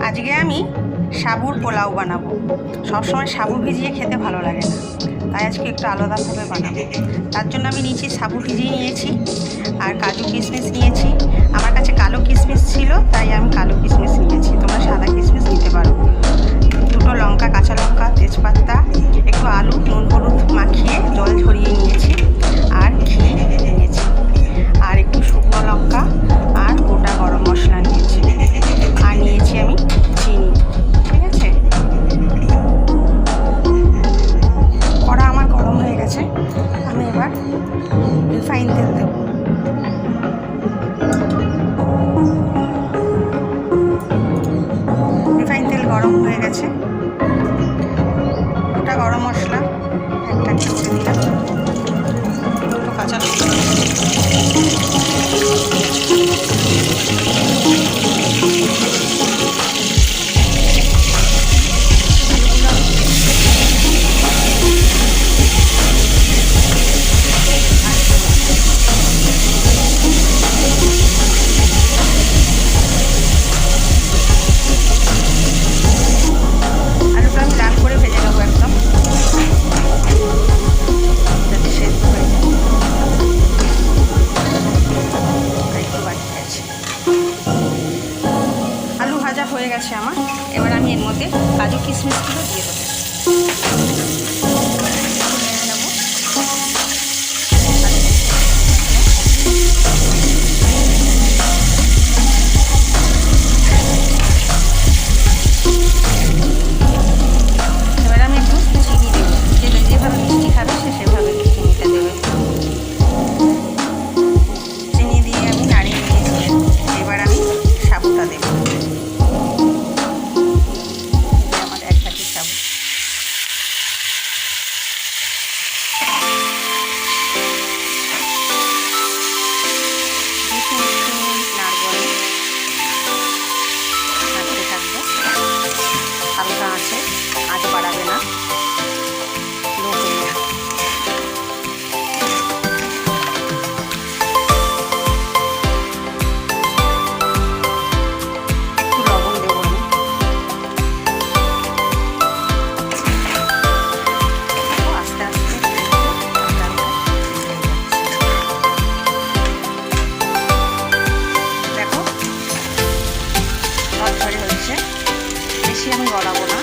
আজকে আমি সাবুর পোলাও বানাবো। সবসময় সাবু ভিজিয়ে খেতে ভালো লাগে না, তাই আজকে একটু আলাদাভাবে বানাবো। তার জন্য আমি নিয়েছি সাবু ভিজিয়ে নিয়েছি আর কাজু কিশমিশ নিয়েছি। আমার কাছে কালো কিশমিশ ছিল, তাই আমি কালো কিশমিশ নিয়েছি। তোমরা সাদা কিশমিশ নিতে পারো। দুটো লঙ্কা, কাঁচা লঙ্কা, তেজপাতা, একটু আলু, নুন হলুদ মাখিয়ে জল ঝরিয়ে নিয়েছি, আর ঘি নিয়েছি, আর একটু শুকনো লঙ্কা আর গোটা গরম মশলা নিয়েছি, আর নিয়েছি আমি চিনি। ঠিক আছে, কড়া আমার গরম হয়ে গেছে। আমি এবার রিফাইন তেল দেব। রিফাইন তেল গরম হয়ে গেছে। গোটা গরম মশলা একটা একটা করে দিলাম, দুটো কাঁচা লঙ্কা, আলুটা আমি লাল করে ভেজে নেবো একদম, যাতে সেদ্ধ হয়ে যায়। একটু বাকি আছে। আলু ভাজা হয়ে গেছে আমার। এবার আমি এর মধ্যে কাজু কিশমিশগুলো দিয়ে দেবো। নেড়ে নেবো। এবার আমি একটু চিনি দেবো। যেভাবে মিষ্টি খাবে সে সেভাবে চিনিটা দেবে। চিনি দিয়ে আমি নাড়িয়ে নিয়েছি। এবার আমি সাবুটা দেবো। আমার এক বাটি সাবু। নাড়বো, নাড়তে থাকবো হালকা আছে, আঁচ বাড়াবে না, লো করে। একটু লবণ দেবো আমি। আস্তে আস্তে দেখো ঝরঝরে হচ্ছে। বেশি আমি গলাবো না।